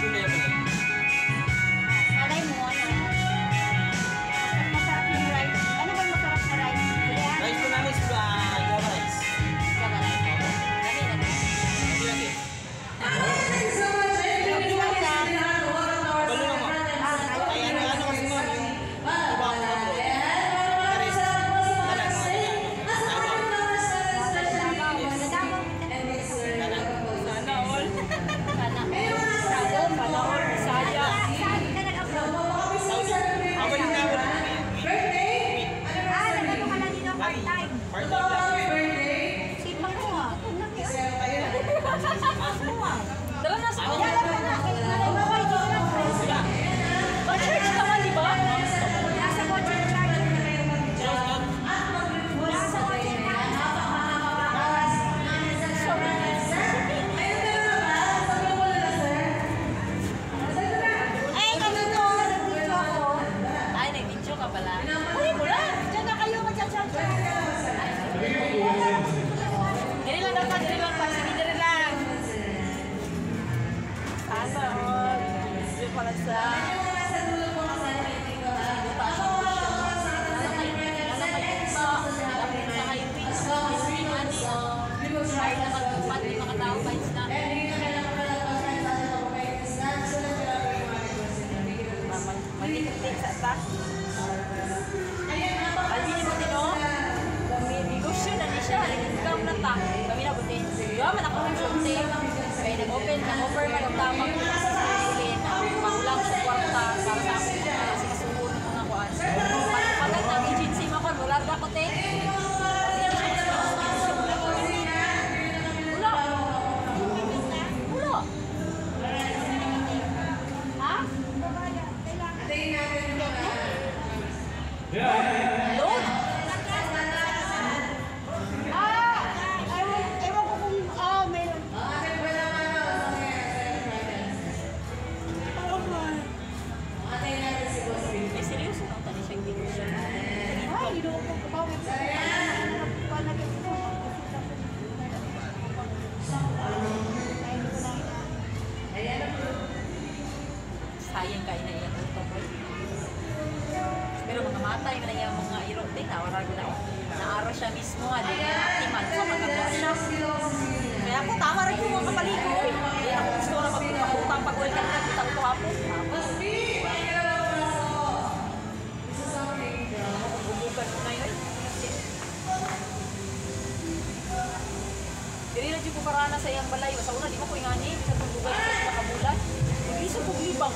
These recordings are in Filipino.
Alay mo, ano? Masarap yung rice. Ano bang masarap na rice? Rice ko namin is Java rice. Java rice. Lagi na. Lagi. Balo mo. Ay ano kasi mo yung ibang nag-offer ka ng tamang ulit magulang sa kwarta para sa ako kasi kasuhon ng mga kuwan. Pagkat ng agency mo ko, wala ba ko te? Wala. Wala. Ha? Load? Ewan ko kung, meron. Seryoso lang tani siyang ginusya. Ay, ginoo ko kabawit. Sayang kayo na iyang ito po. Pero mga matay na iyang mga irote, nawaran ko na naaro siya mismo. Timan ko, magagawa siya. Kaya ako, tama rin yung mga kapaligo. Kaya ako gusto na magpaputang pag-welcome na kita ko hapon. Bubukan ko na yun. Dili na dyan ko karana sa iyang balay. Sa una, di mo ko ingani. Sa pagbugan ko sa kabulan. Nag-iisip ko libang.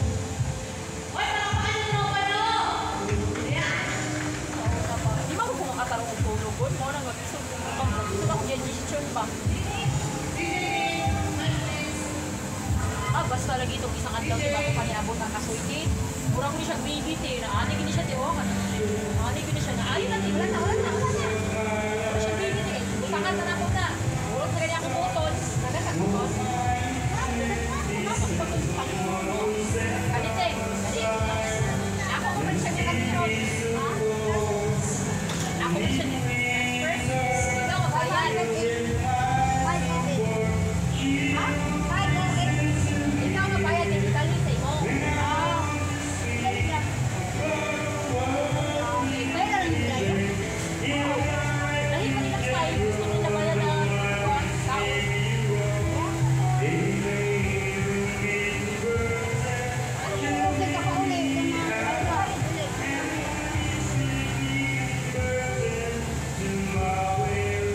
Di ba ko kung makatarong ang tulog? Mo nang mag-isip ko libang. Gusto ba ko digestion ba? Basta lagi itong isang adlaw, di ba ko paniabot ang kasulti. Mura ko ni siya bibit eh. Naanig ni siya, tiwa ka na. Naanig ni siya, naanig na, wala na. Mura siya bibit eh. Butangan na ako na. Mura na ganyan akong button. Nagagat ko. Kaliteng, ako ko man siya niya katirot. Ako man siya niya. Ikaw, mabayan. Ikaw mabayad din dali sa imo. Dahil pa nila sa iyo, gusto nila bayan na tao.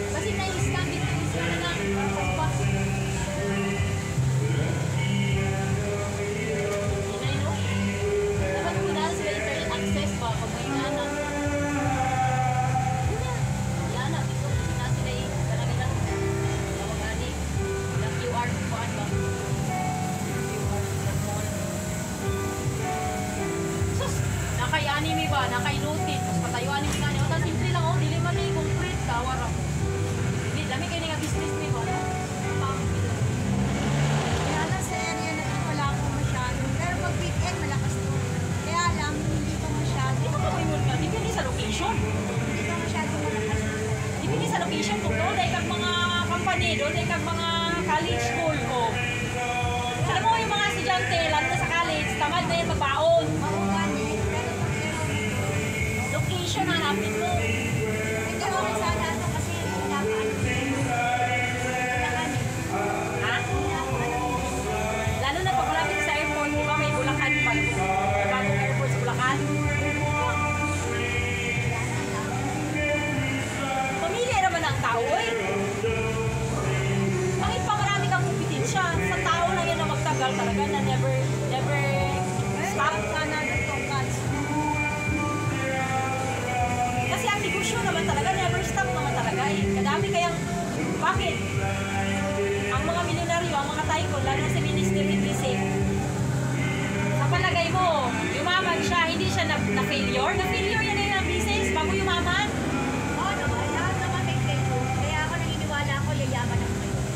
Kasi na-iskan dito sila na pagpas. Dapat kailangan sila internet access ba pag may inanan. Yan na, dito na sila kanagilan. Tawagani. Ilang QR kuhaan ba? Sus! Nakay-anime ba? Nakay-noted. Mas patayo anime nga niya. Otan, simple lang oh. Dili man ni concrete. Tawar ako. Hindi, dami kayo nga business ni ba? Kaya lang sa area na ito, wala ko masyado. Pero pag weekend, malakas to. Kaya lang, hindi pa masyado. Ito pa ba yun nga? Depende sa location. Hindi pa masyado malakas. Depende sa location. Kung doon ay kag mga company, doon ay kag mga college school ko. Alam mo yung mga estudyante estudyante, lalo na sa college, tamad na yan magbaon. Mauwan eh. Location hanapin mo. Hindi okay sana ito kasi pinapaan. Ha? Lalo na pag malapit sa airport, di ba may Bulacan pa. Bagong airport sa Bulacan. Pamili naman ang tao eh. Bakit pa marami kang kompetensya? Sa tao lang yan na magtagal talaga na never stop. Sana itong guys. Kasi ang negosyo naman talaga, never stop naman talaga eh. Kadami kayang, bakit? Ang mga milyonaryo, ang mga tycoon, lalo na si Minister Enrique, sa palagay mo, yumaman siya, hindi siya na-failure? Na-failure yan yung business bago yumaman. Oo naman, lahat naman may failure. Kaya ako naniniwala ako, yayaman ako ngayon.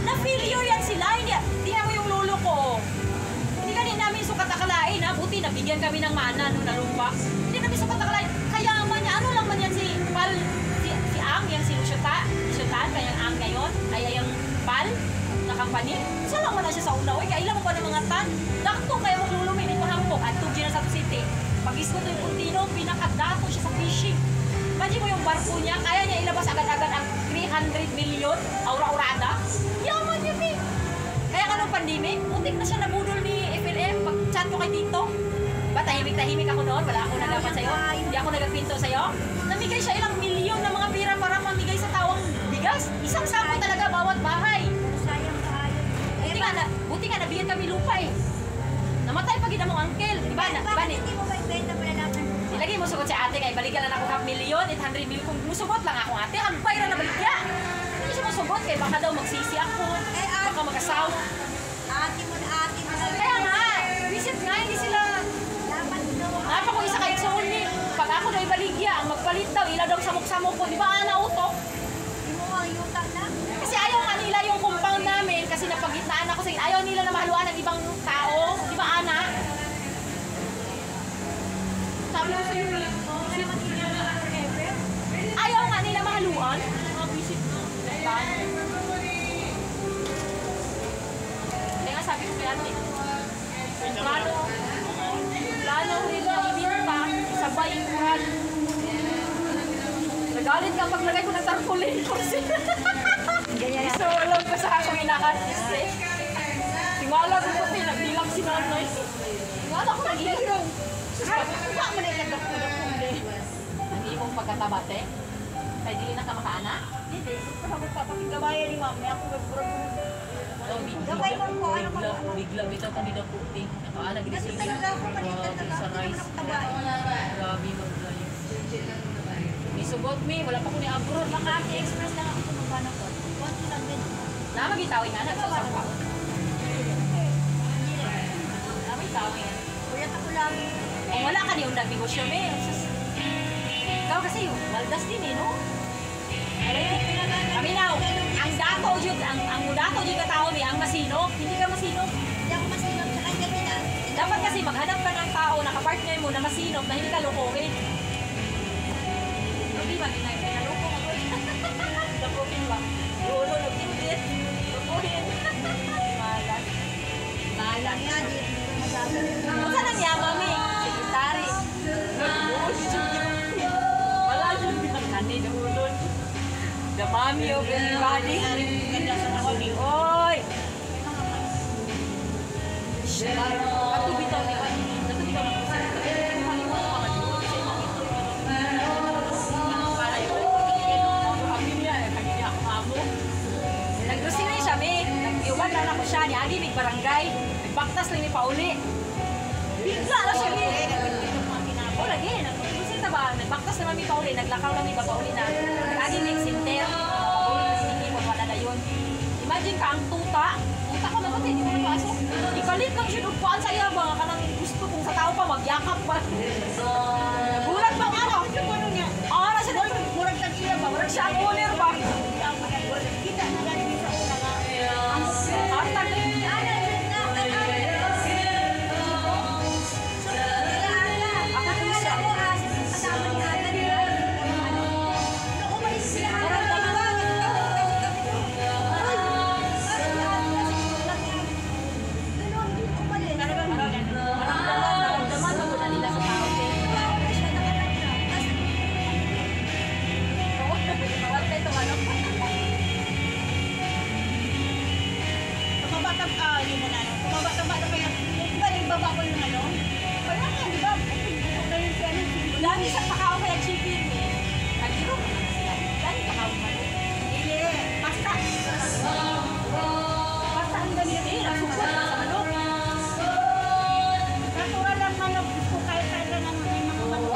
Na-failure yan sila. Hindi, tingnan mo yung lolo ko. Hindi ka din namin sukat akalain ha. Buti nabigyan kami ng mana nung nalumpa. Hindi namin sukat akalain. Kayaman niya. Ano lang man yan si Pal? Si Ang, yan si Lusyutan. Kayang Ang ngayon. Ay yung Pal na company. Isa lang man na siya sa unaw. Kaya ilang mo ba ng mga tan? Dakto kayo maglulumin ito hampok. At tugin na sa city. Pag-isko to yung Puntino, pinakadato siya sa fishing. Imagine mo yung barko niya, kaya niya ilabas agad-agad ang 300 million aura-urada. Yaman niya, Pi. Kaya ka nung pandemic, muntik na siya nabudol ni FLM. Pag-chat ko kay Tito. Ba, tahimik-tahimik ako noon. Wala ako nagapan sa'yo. Hindi ako nagpinto sa'yo. Namigay siya ilang milyon na mga pira para mamigay sa tawang bigas. Isang sako talaga bawat bahay. Sayang tayo. Buti nga nabigyan kami lupa eh. Namatay pag mo uncle. Diba? Bakit hindi mo ba ibenta malalaman? Lagi mo sugot sa ate kay balikan lang ako half million, 800 million. Kung musugot lang ako ate, ang bayra na baligya. Hindi siya musugot kay baka daw magsisi ako. Baka mag-asawa. Ate mo na. Kaya nga, visit nga, hindi sila. Dapat daw. Napa ko isa kay Exxon ni. Pag ako daw ibaligya, ang magpalit daw, ila daw samok-samok ko. Di ba ana utok? Hindi mo nga yuta na. Kasi ayaw nga nila yung compound namin kasi napagitnaan ako sa ayaw nila na mahaluan ng ibang tao. Di ba ana? Sabi ko sa'yo, ayaw nga nila mahaluan. Mga visit na. Kaya nga sabi ko kay ate, plano rin niya ibinta, sabay ikuhan. Nagalit ka paglagay ko ng tarpaulin kasi. So, alam ko sa akong inakas-stress. Tingala ko kasi, nagbilang si nanay. Tingala ko nag-iirong. Huwag mo na ilagap-ulap-ulap din. Nag-iibong pagkatabate. Kaya di na ka makaana? Hindi. Pagkagabayan ni mami, ako nag-burag-burag. Gabay mo po, ano mo? Bigla bitaw kami na puting. Nakaana gid Kasi sila. talaga ako palitan na Sa rice. Grabe mag-guys. Misugot mi, wala pa ko ni abroad. Makati express lang ako magbanap ko. Konti lang din. Namagitawin nga nagsasama pa. Namagitawin. Kuya ako lang. Eh wala ka niyo nagnegosyo mi. Ikaw kasi yung maldas din eh, no? Kami now, ang dato jud, ang dato jud ka tao mi, ang masino, hindi ka masino. Hindi ako masinap sa kanya na. Dapat kasi maghanap ka ng tao na kapartner mo na masinop na hindi ka lukuhin. No, di ba? Pinaloko mo. Lukuhin ba? Lulo, nag-indit. Lukuhin. Malas. Malas. Kaya di magagaling. Kung saan ang yama, mi? Sekretary. Wala dyan. Pinagkani, nahulon. The mommy of everybody. Ganda sa nakoni. Oy! Katubitaw ni Wani. Katubitaw na kasi. Kalimutan pa ka dito. Kasi makito yung para yung kami niya. Kami niya ako amo. Nag-dressing na siya, mi. Nag-iwan na ako siya. Ni Agi, may barangay. Nagbaktas lang ni Pauli. Bigla na siya, mi. O, lagi. Nag-dressing na ba? Nagbaktas naman ni Pauli. Naglakaw lang ni Pauli na. Agi, may sinter. Pauli na sinigay mo. Wala na yun. Imagine ka ang tuta. Tuta ko na ba? Hindi mo napasok. Ikalit lang siya nagpaan sa iya ba? Kanang gusto kung sa tao pa magyakap ba? Gulat ba nga no? Ah, nasa doon. Murag ka siya ba? Murag siya ang owner ba? Kita na lang sa una nga. Ang tagal niya. Ako po siya. Kasama ni Ana, di ba? Nung umalis sila, Ana, Kami sa pakao kaya chicken eh. Kagiro mo na sila. Dahil pakao man. Hindi. Basta. Basta ang ganito. Hindi, nasusunod na sa manok. Natural lang manok. Gusto kahit kailan ang may mga manok.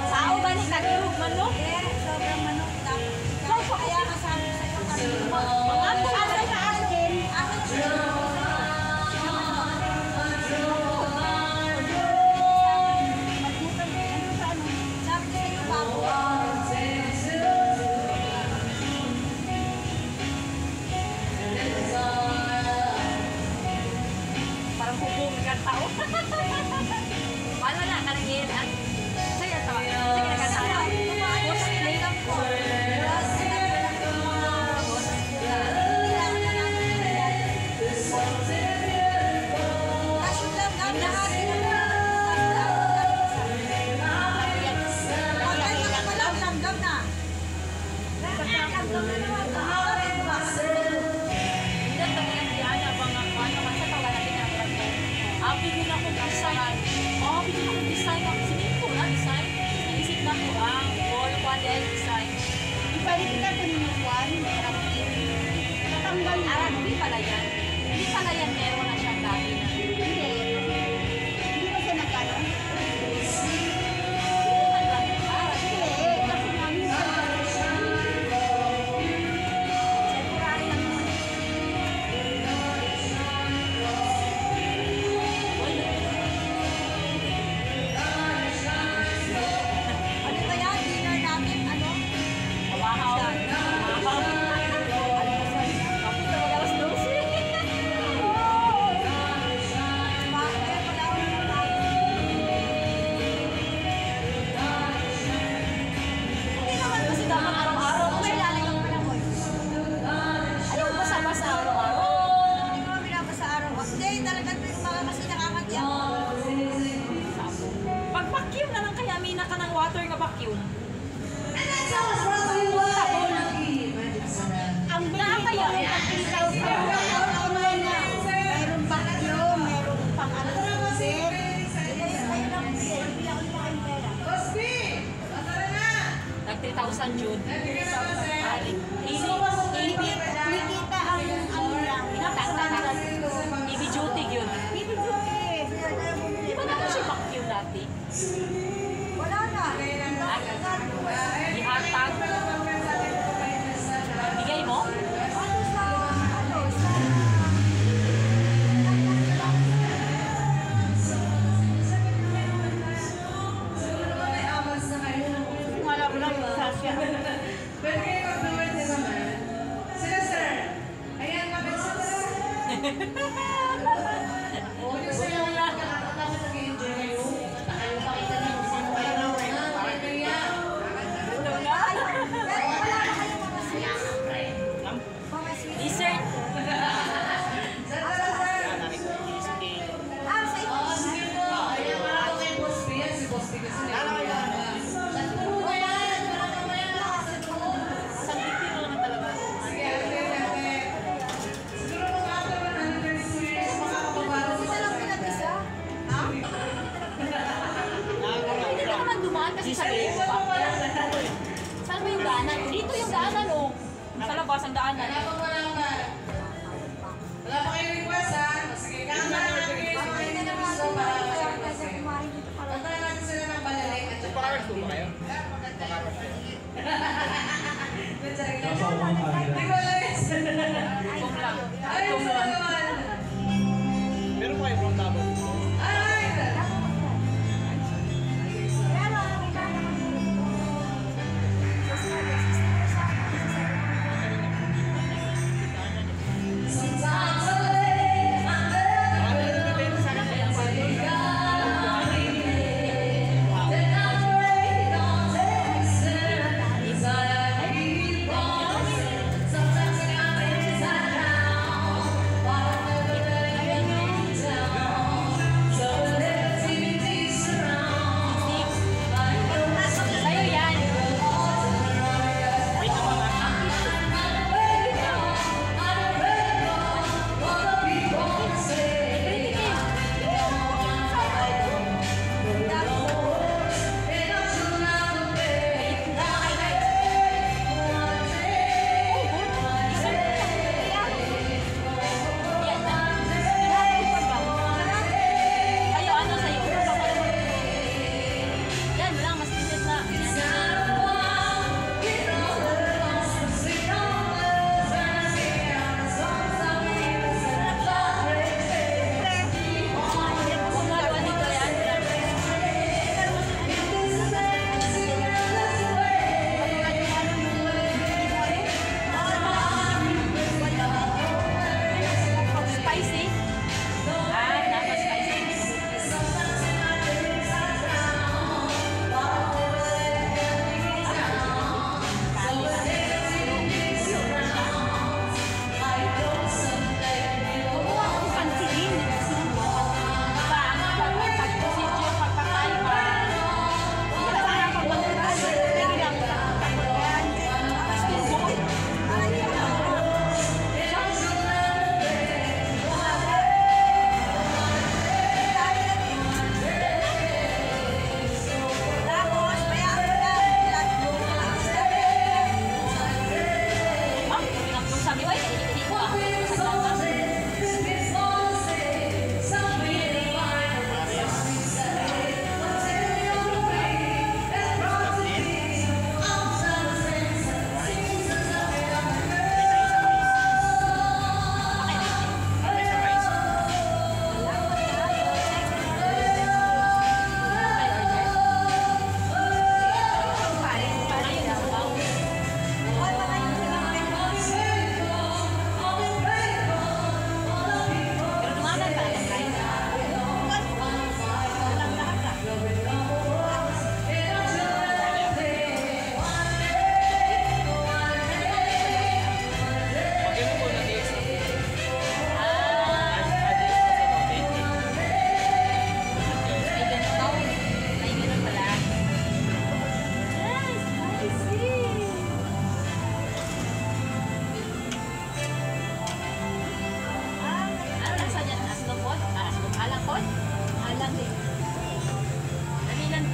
Sao ba ni kagiro manok? Eh, sobrang manok daw. Kaya kasabi sa'yo kami. Mga Ang sabi sa akin, akin siya. Sabi ko sa'yo, bago. parang hubong ka tao. Paano na, kanangin, ah? Sige, tawa. Sige, nakasara. Mostly lang po. Hindi, tangiyan diyan, abang ang ano, man sa tawa natin ang ragay. Bigyan ako design. Bigyan ako design. Sige ko na, design. Naisip na ko ang wall quadel design. Ibalik kita sa minuan, merang tatanggal na. Hindi pala yan. Hindi pala yan, meron na siyang dati na. Hindi. Hindi ba siya nagkano? Hindi man lang. Hindi. Kasi namin sa Temporary lang naman. ano ba yan? Dinner natin, ano? Kawahaw. Kawahaw. Kapit na mag-alas 12. Bakit? Wala akong natago. Hindi naman kasi dapat araw-araw. May lalim pa lang, boy. Ayaw basa-basa araw-araw. Hindi ko binabasa araw. Hindi, talagang tuwing umaga kasi nakakatiyak. Pag vacuum na lang kaya, mina ka ng water nga vacuum. Ang binakaya, mayroong bakyo, mayroong pang ano sa kusip. Ayun lang, hindi ako lumakain pera. Nag 3,000 June. Nakikita ang ano lang. EV duty yun. Bibig-bibig. Di ba naman siya vacuum dati? Wala na. Ihatag. Bigay mo? Ano sa, ano, sa... Wala ko lang yung sasya. Pwede kayo mag-doon din naman. Sila, sir. Ayan, kapit sa okay, sir. Nakakatawa nag-enjoy kayo. Ayaw pakita niyo kung sino kayo na parang kaya. Ito na. Wala na kayong mga sweets. Mga sweets. Dessert. Ah, sa inyo. Oo, sige po. Ayan, marami kay Boss B. Yan si Boss B kasi Puro yan. Marami mo yan. Isang pipino naman talaga. Sige, okay. Siguro mga after 132 years, makakapabalo Kasi sa lang pinag-isa. Ha? Hindi ka naman dumaan kasi sa loob pa. Saan ba yung daanan? Dito yung daanan, oh. Sa labas ang daanan. Wala pa kayo request, ha? Sige, kakain natin kayo. Bakit na naman Gusto ako para kaya sa kasi kumain dito para. Kantahan natin sila ng balalik at saka Pakaras ba kayo? Di ko alam yan. Kung lang. Ay, Kung gusto lang. naman. Meron pa kayo from Davao? Ay, Kaya lang, kailangan naman dito. Kasi nga, 60 sa akin. sometimes I lay my bed. Ano yung bibenta sa akin? Then I'm ready, don't take it. 'Cause I keep on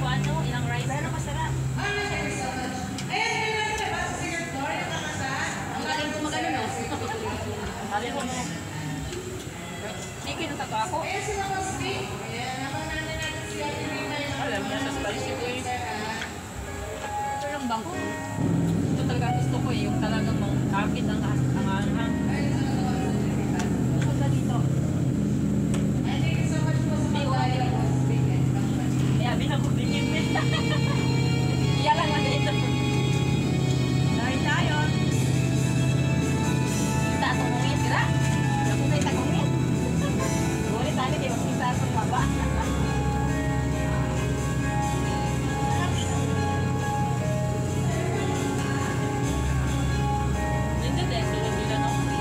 ano, ilang rice. Pero masarap. Ang galing ko magano, no? Galing ko, no? Chicken ang tato ako. Alam niya, sa spicy ko eh. Ito lang bang ito talaga gusto ko eh, yung talagang makakit ang anghang. Ito ba dito? May ulit. Kaya binabudingin eh. Iya lang ang ito. Dahil tayo. Kita atong ngungit, kira? Ako na itagungit. Ngunit tayo, di makita atong baba. Hindi, sulod nila, no?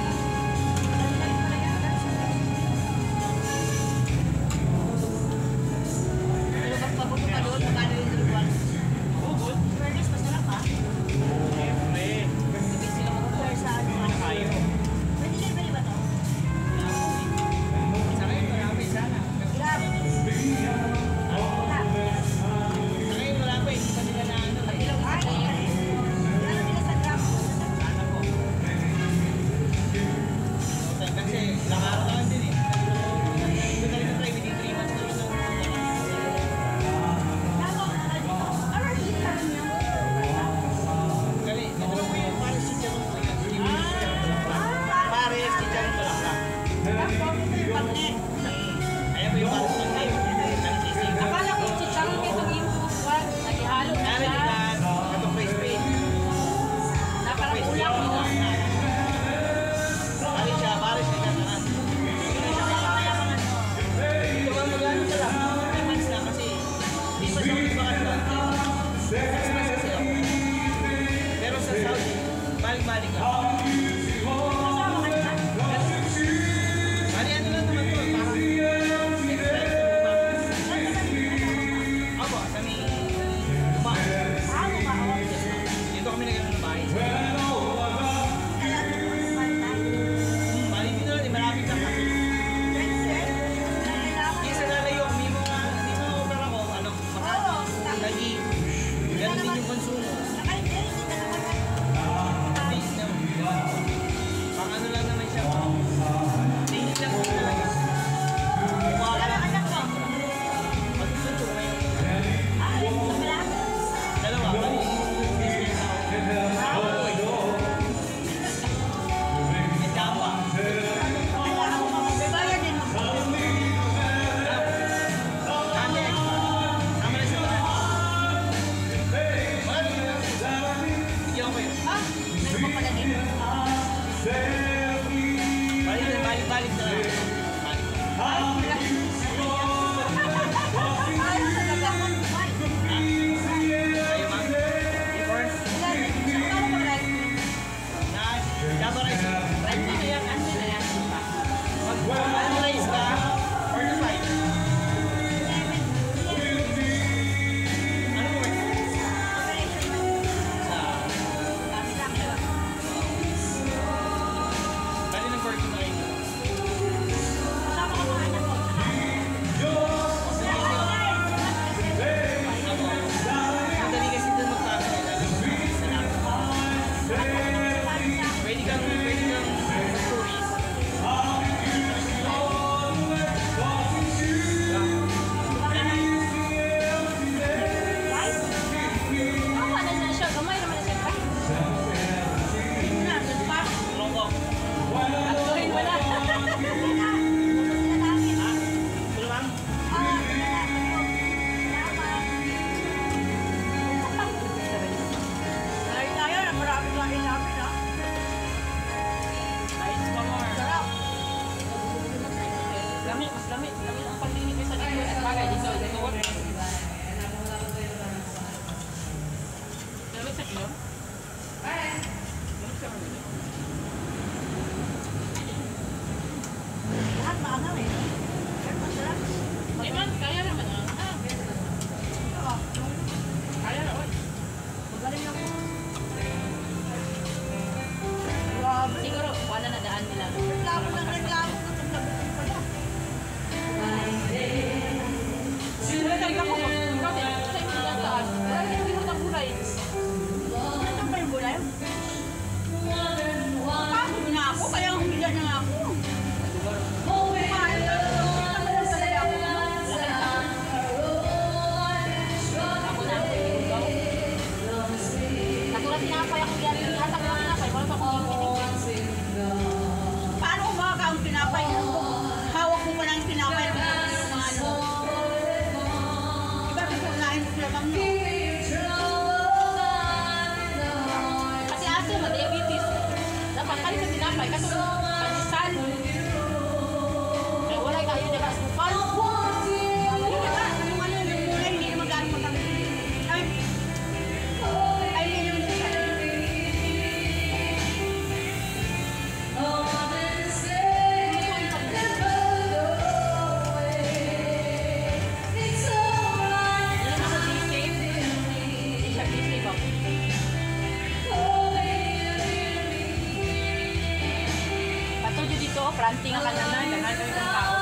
Fronting ang kananan, ganahan kami ng tao.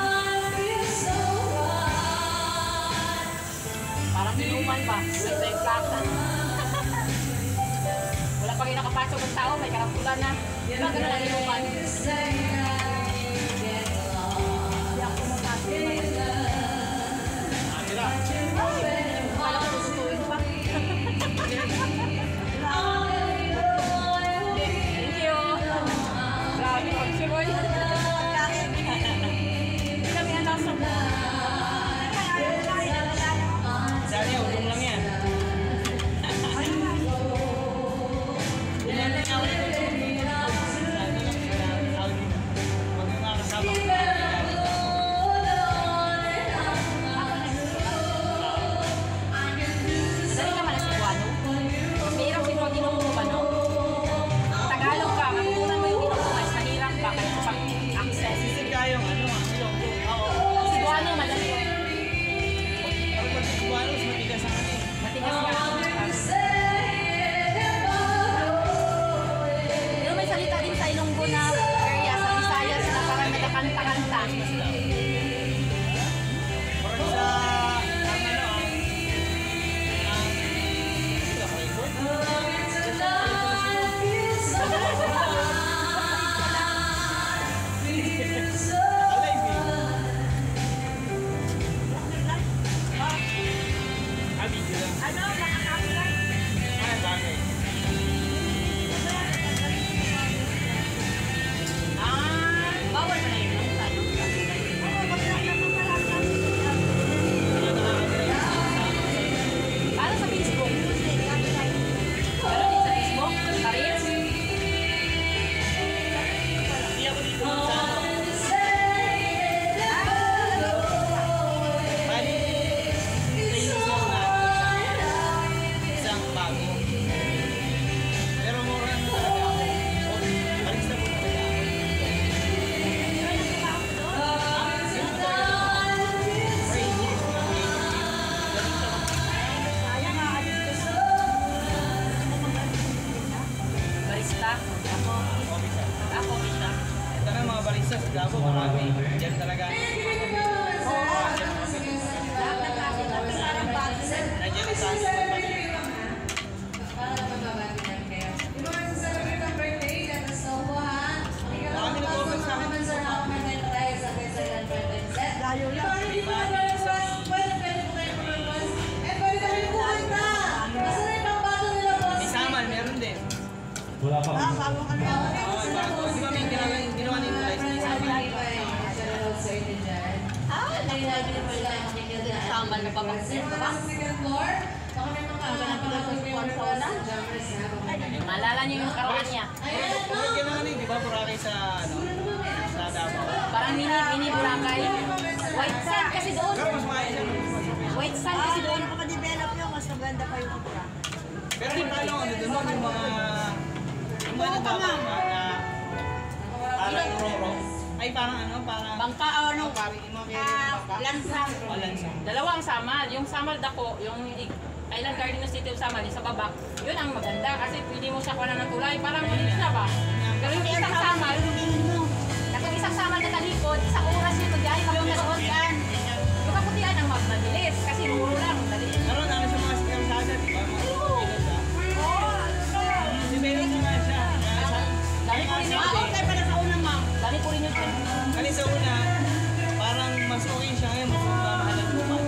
Parang inuman ba? Wala sa yung plata. Wala pa kayo nakapasok ng tao, may karampulan na. Diba gano'n lang inuman? Hindi ako mapasok. Akala ko tututuin pa. Thank you. Grabe, mag-siroy. Hindi kami alam sa Dali, ulong lang yan. Dali naman na si Guano. Mahirap si Rodi nung ano. Tagalog ka, kakunan mo yung inutumas. Mahirap ba kayo pag-access? Sisig tayong ano, ilonggo. Si Guano, madali yun. Pero pag si Guano, mas matigas ang ano. Matigas nga. Pero may salita din sa Ilonggo na area sa Visayas na parang nagkakanta-kanta. Parang sa, ang ano, alive eh. Video lang. Ano, nakakapilay. Ah, bagay. Bawal na yun. Oo, maglalak ng talaga. Para sa Facebook. Pero din sa Facebook, sa Reels. Hindi ako dito sa ano. Bali, playlist lang natin isang bago. Pero mura ano talaga ako. Palis na po talaga ako. Barista. Ako, Misha. Ito na mga barista sa Davao, marami. Diyan talaga. Lahat ng klase ng parang bago na. Nandiyan yung taas ng pamilya. Marami nag-offer sa akin. Layo lang. May samal, meron din. Ah, bago ka na. Oo, bago. Di ba may ginawa nito guys? May samal. Samal na pabaksin ba? Maalala niyo yung karoon niya. Pag gano'n di ba? Boracay sa, ano, sa Davao. Parang mini Boracay. White sand kasi doon. Pero mas maayos yan. White sand Ah, kasi doon doon. makadevelop yung mas maganda pa yung opera. Pero di paano ano doon yung mga nagbabaw ba na parang roro. Ay parang ano, parang Bangka o ano? parang yung mga bangka. Lansang. O lansang. Dalawang samal. Yung samal dako, yung Island Garden ng City of Samal, yung sa baba, yun ang maganda kasi pwede mo siya kuha ng tulay. Parang malinis na ba? Pero yung isang samal, kapag isang samal na talikod, isang oras yun, magyahin pa yung naroon yan. Yung kaputian ang mabilis kasi muro lang, dali. Pero ano sa mga kalsada, di ba? Mga si Belo nga siya. Dali po rin yun. Okay pala sa unang ma'am. Dali po rin yun. Kasi sa una, parang mas okay siya ngayon, mas mahal ang lupa.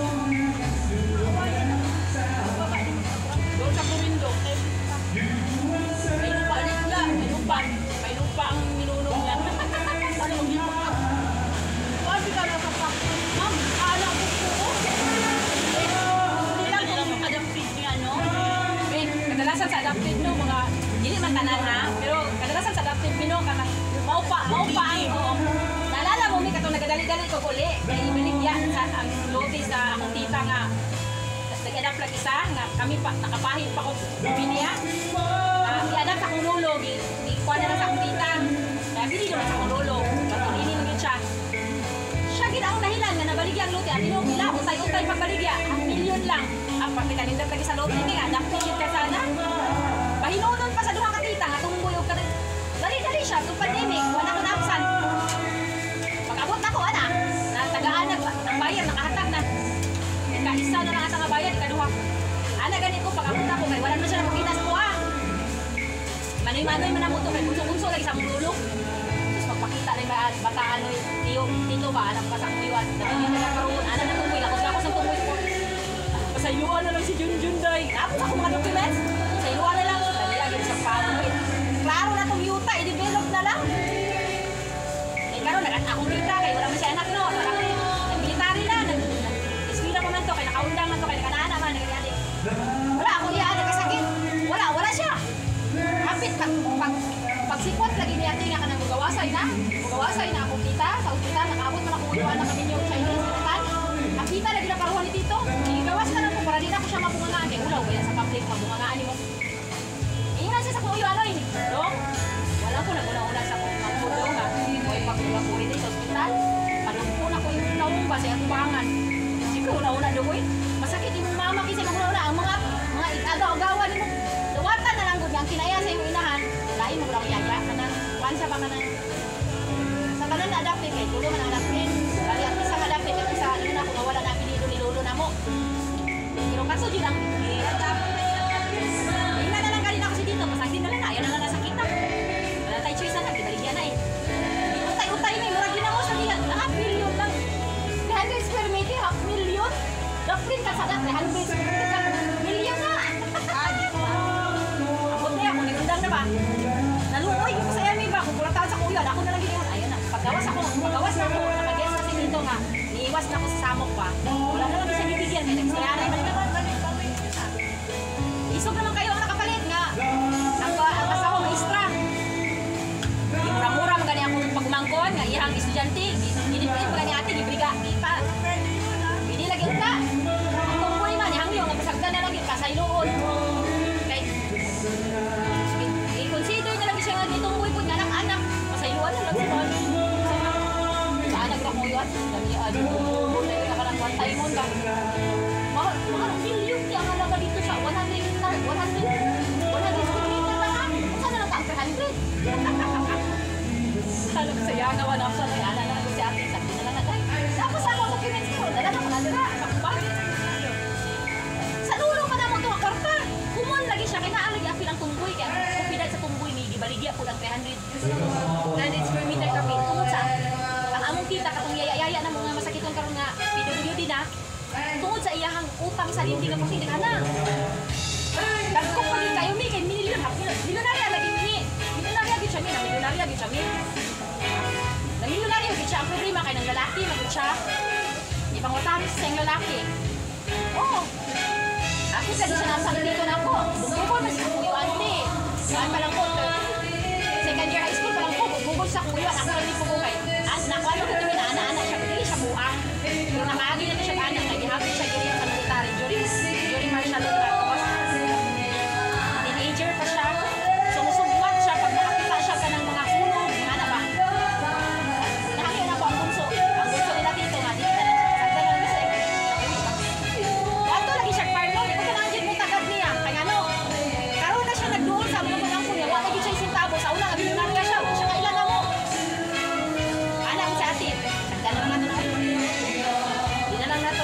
Doon sa Purindo, may lupa rin lang, may lupa ang minunong lang. Ano yung lupa? Kasi ka nasa factory, ma'am, kala ko po. Hindi lang kung adapted niya, no? Eh, kadalasan sa adapted, no, mga, hindi man tanan ha, pero kadalasan sa adapted, no, maupa ang, naalala mo, may katong nagadali-dali ko uli, na ibiligyan sa ang lote sa akong tita nga, nag-adapt lang isa, nga kami pa, nakapahit pa ko biniya. I-adapt sa akong lolo, ikuha na lang sa akong tita. Kaya bili naman sa akong lolo, pag-ini naman siya. Siya gina ang nahilan nga nabaligya ang lote, at inubila, utay-utay pagbaligya, 1 million lang. Ang pagkitanindap lagi sa lote, nga, adapted yun ka sana. Pahinunon pa sa duha ka tita, nga tumboy o ka dali-dali siya, itong pandemic, wala ko na-absent. pa. Ana ganito pag ako na ko kay wala na siya nakita sa kuha. Manoy-manoy man ang muto kay bunso-bunso lagi sa mululok. Tapos magpakita rin ba bataan no tiyo dito ba anak pa sa kuyan. Dali na karon ana na tungkoy lakos sa tungkoy ko. Pasayuan na lang si Junjun day. Tapos ako mga documents. Pasayuan na lang dali lagi sa panoy. Klaro na tong yuta i-develop na lang. Eh karon akong kita kay wala man siya anak no. Parang military na eskwela pa man to kay nakaundang man to kay nakanana man nagadi. Wala ako iya nagkasakit. Wala siya. Hapit pagsipot lagi niya tinga ka nang magawasay na ako kita sa ospital nakaabot man ako uwan na kami yung Chinese kan. Hapita lagi na karuhan ni Tito. Gigawas na lang ko para di na ako siya mabungangaan kay ulaw kaya sa public mabungangaan ni mo. Ingnan siya sa kuyo ano ini. Dong. Wala ko naguna-una sa kong mapulo nga. Moy pagkuha ko rin sa ospital. Palumpo na ko yung naong ba sa atubangan. Siguro una doy. Masakit yung mama kasi maguna ang mga agaw-agawan mo. Luwatan na lang gud ang kinaya sa imong inahan. Lain mo lang yaga kanang kuan sa baka nang sa kanan na adapted kay tulo man adapted. Dali ang isa adapted at isa ano na kung wala na pinido ni lolo na mo. Pero kaso jud ang ina na lang kanina kasi dito pasagdi na lang na ayan na lang nasakita. Wala tay choice na gibaligyan na eh. Utay-utay ni murag ginamo sa diyan. Half million lang. 300 square meter, half million. Dapat ka sa 300 square meter. Million na. Abot na ako, nagundang na ba? Naluoy ko sa yamin ba? Kung kulatan sa kuya, ako na lang giniwan. Ayun na, paggawas na ako, nakagets kasi dito nga. Niiwas na ako sa samok pa. Wala na lang isa bibigyan, kaya nagsayaray man naman. Isog naman kayo ang nakapalit nga. Ang asawa maestra. Murang-murang gani akong pagmangkon, nga ihang estudyante. Ginipit pa gani ate, gibriga, ipa. Hindi lagi ka. Ang tungkoy man, ihang yung napasagdan na lagi ka sa inuod. I-consider na lang siya nga ditungkoy po nga anak-anak. Masayuan na lang si Mami. Sa anak na mo yun. Dami muna yung nakarang one time mo ka. Mga million niya ang halaga dito sa 100 hectare. 100 square meter lang ha. Saan na lang ka? 100? Alam ko saya nga wala sa may ala na lang si ate. Sakti na lang na tayo. Tapos ako documents ko. Dala na ko na dira. Sa dulo pa na mo ito ang kwarta. Kumon lagi siya. Kinaalagi apil ang tunggoy. Kaya kupidad sa tunggoy. May gibaligya po ng 300 square meter kapit. Tungod sa ang among kita katong yaya na mga masakitong karon nga PWD na. Tungod sa iyahang utang sa linti nga kasi na. Dagkong pa rin kayo. May kay milyon. Milyonarya lagi mini. Milyonarya gid siya mi. Milyonarya gid siya mi. Milyonarya gid siya. Ang problema kay ng lalaki magud siya. Ipangutahan sa siyang lalaki. Oo. Ako kasi siya nasa dito na ako. Bugol mas sa kuyo ante. Saan pa lang po? Second year high school pa lang po. Bugol sa kuyo. Ako lang din po kay. Nakuha ko kami na anak-anak siya. Hindi siya buha. Pero nakaagi na siya anak. Nag-ihapit siya dito sa military during martial law. Teenager pa siya. Sumusugmat siya. Pag nakakita siya ka ng mga hulog. Ano ba? Nakakita na po ang bunso. Ang bunso nila dito nga. Dito na siya. Sagda lang bisa eh. Wato lagi siya parno. Hindi ko kananjin mo tagad niya. Kaya ano, karoon na siya nagduol sa mga mga kuya. Wala lagi siya isintabo. Sa una, nabinunarya siya. Huwag siya kailangan mo. Anak sa atin. Sagda lang natin. Hindi na lang nato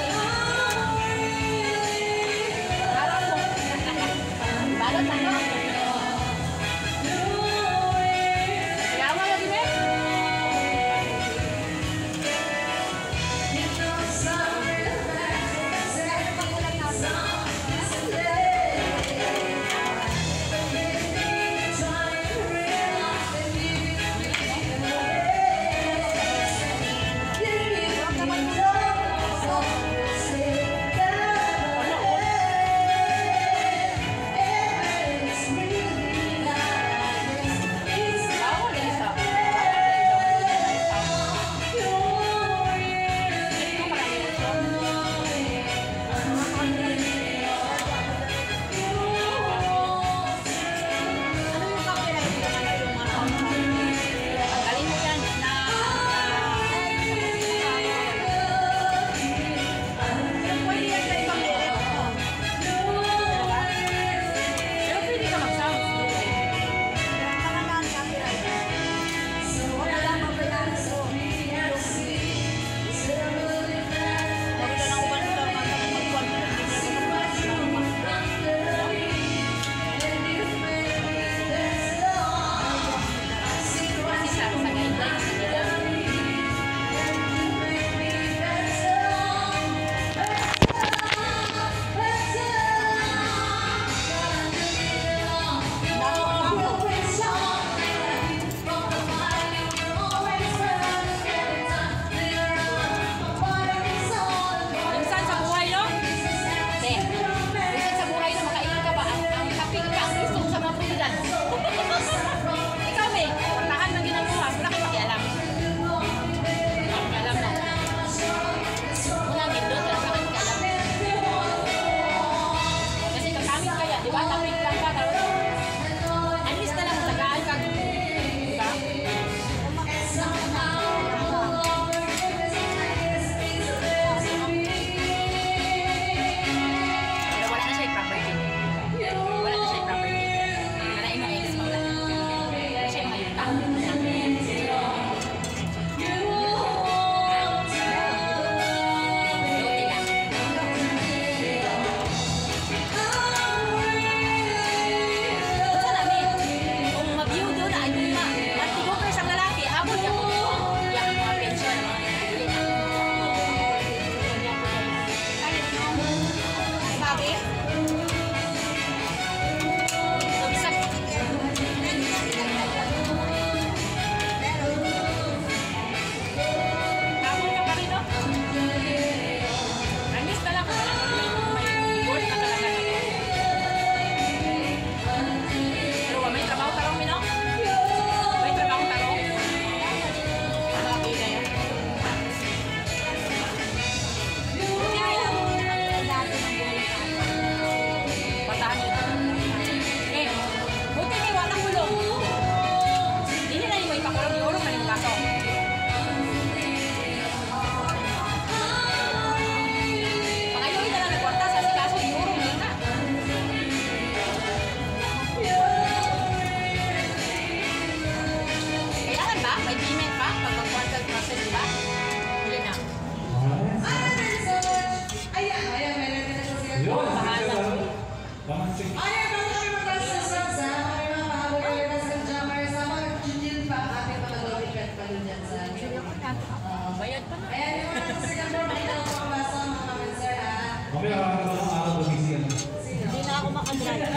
Mamaya araw gumising. Hindi na ako makadrive.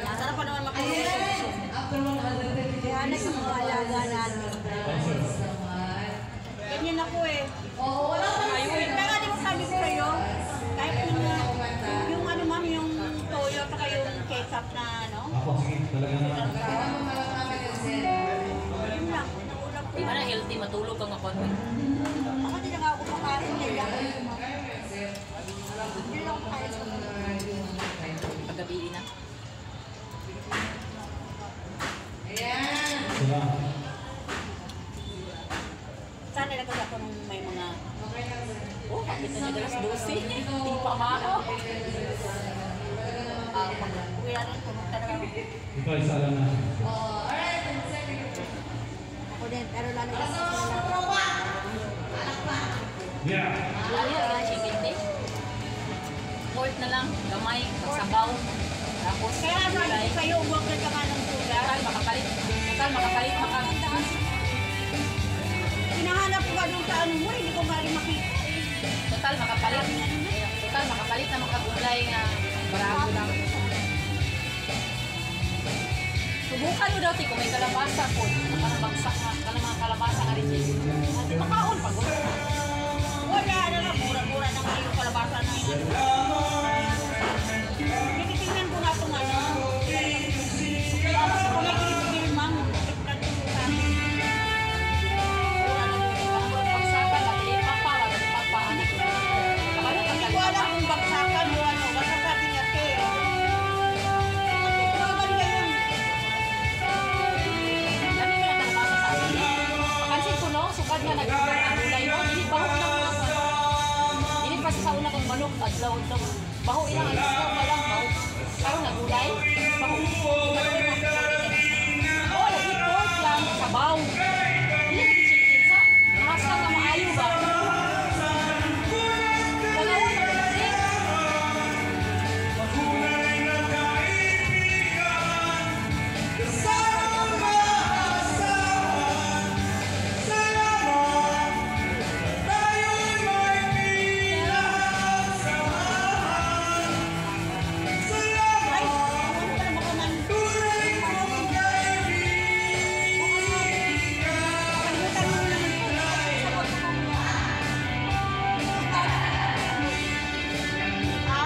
Nasarap pa naman makadrive. Kaya na yung mga alaga natin. Ganyan ako eh. Ayun, kaya di ba sabi ko sa'yo, kahit yung ano ma'am, yung toyo, saka yung ketchup na ano, Ako, sige, talaga naman. yun lang, naulap ko. Di ba na healthy, matulog kang ako. Ako din lang ako kumakain niya. Hindi lang ako kaya sa mga. Paggabi na. Salamat. Sana nagkasa ako nung may mga... Oh, kapit na niya dalas 12. Hindi pa mako. Uwi natin, pumunta na lang. Ikaw, isa lang na. Ako din, pero lalo lang sa Yeah. Lalo na chicken tea. Pork na lang, gamay, magsabaw. Tapos, Kaya sabi gulay. ko sa'yo, huwag na ka ng sugar. Total, makapalit, Hinahanap ko ba nung sa ano mo, hindi ko nga rin makita. Total, makapalit. Total, makapalit na makagulay nga barago lang. Subukan mo daw, Tiko, may kalabasa po. Parang bagsak na, kanang mga kalabasa nga rin. Hindi makaon, pagod. Wala na lang, mura-mura na kayo kalabasa na yun. Tinitingnan ko nga itong ano. Kung may kinipigil, ma'am, tiklat ko sa amin. Hindi ko alam kung bagsakan o ano, basta sabi niya, Teo. Proban niya yun. Sukad nga nag-ibang ang gulay mo, hindi baho na mo. Hindi pa sa una kong manok, adlaw. Baho ilang, adlaw pa lang, baho. Karoon na gulay, baho. Oo, lagi pork lang, sabaw. Hindi lagi chicken sa. Hasta nga maayo ba? Pagawa na kasi. Ay, ano pala baka man. Kalimutan mo naman po. Sagot ko muna. Ha?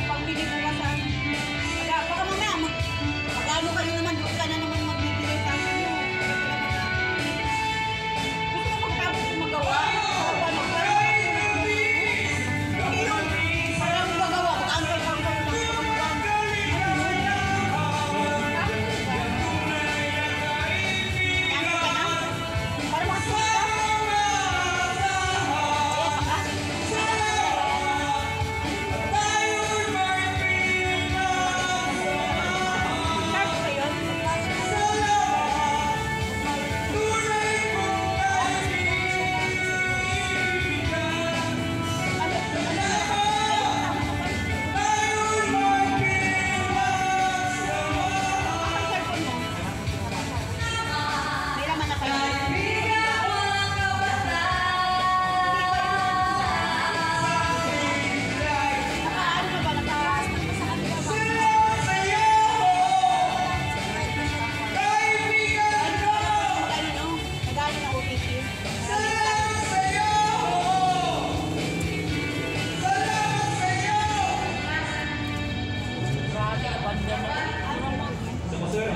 Pagbili ko ka sa... Baka mamaya, mag-ano ka na naman, doon ka na naman magbibigay sa akin yun. Gusto ko magkabot yung magawa. Ano ka? Hindi yun. Parang magawa, mag-angkay-angkay lang sa magawa. Ano ka na? Para makasuot ka? Start ko yun. May laman na kayo. Nakaano ka ba? Nakaas na sa kanila ba? Ano? Nagaling na OTP. Grabe, banda na. Sama sir.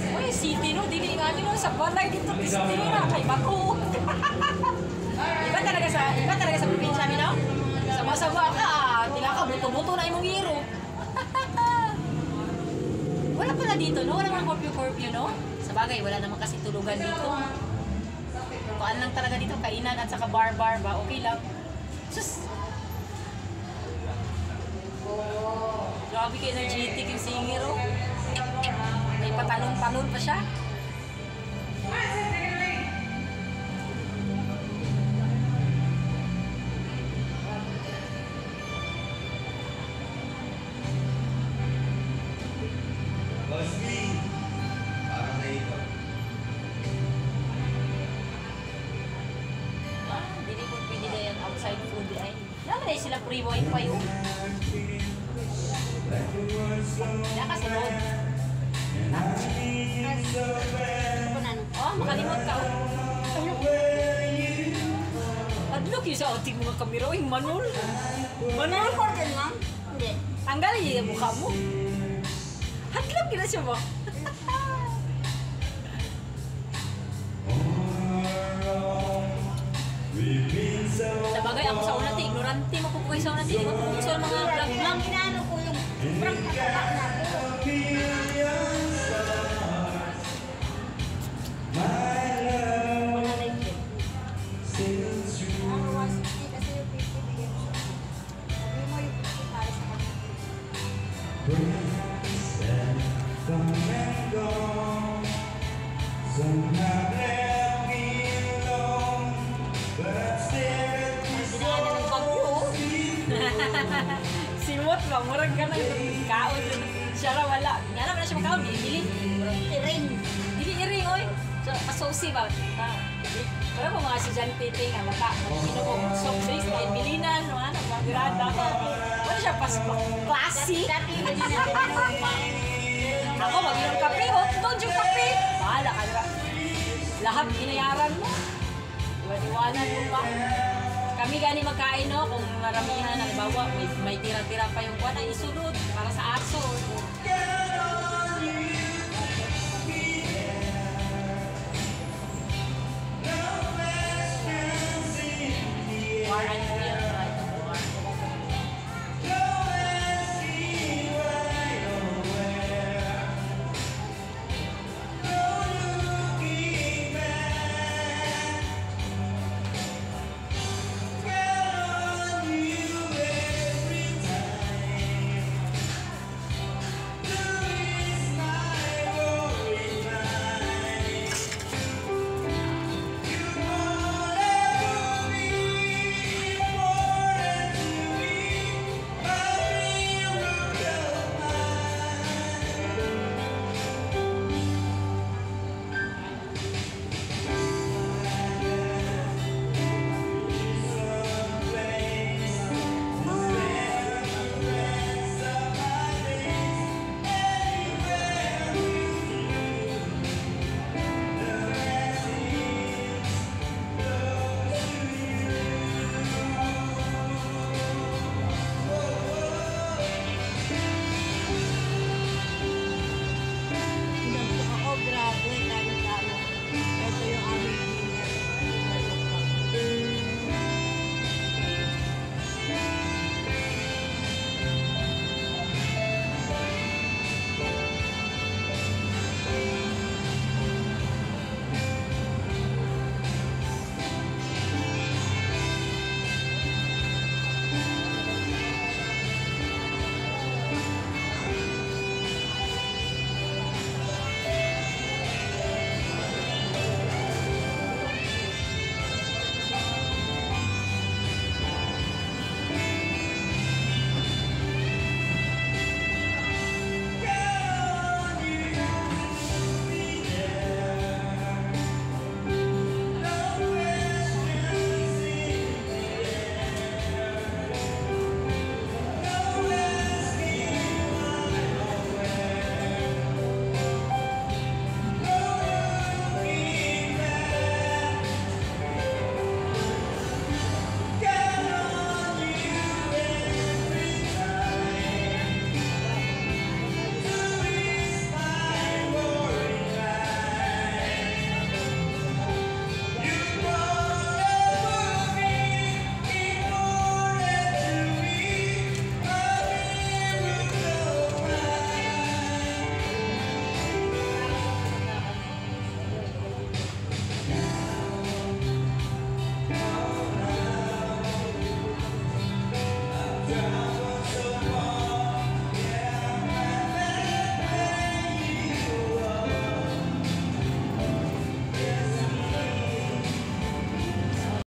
Uy, city no, dili nga no sa balay dito Pistira kay Bato. Iba talaga sa probinsya mi no? Sama-sama ka, tila ka buto-buto na imong hero. Wala pala dito no, wala mang curfew no? Sa bagay, wala naman kasi tulugan dito. Kuan lang talaga dito, kainan at saka bar-bar ba, okay lang. Sus! Grabe ka energetic yung singer oh. May patalon-talon pa siya. Boss B, parang na ito. sila free wifi yun. Wala ka sa road. Oh, makalimot ka. Adlok yun sa ating mga kamera. Uy, manol. Manol. Record din, ma'am? Hindi. Tanggalin niya yung mukha mo. Hadlok yun na siya ba? Sa bagay, ako sa una, ignorante mo po kayo sa una, hindi mo po sa mga vlog lang. Inaano ko yung sobrang kataba na ako. Ano, 160 kasi yung 50 bigyan mo siya. Sabi mo yung 50 para sa kanya. Dinaanan ng bagyo. Simot ba? Murag ka ng kaon. Siya ra wala. Nga naman na siya makaon. Bili. Iring. Dili iring, oy. So, asosi ba? Pero kung mga estudyante nga maka, inom soft drinks, kahit bilinan, ano, mga grada. Wala siya pas klase. Dati hindi na pinapang. Ako, mag-inom kape, hot dog yung kape. Bahala ka na. Lahat binayaran mo. Iwanan mo pa. Kami gani magkain, no? Kung maramihan, halimbawa, may tira-tira pa yung kuwan, ay isunod para sa aso.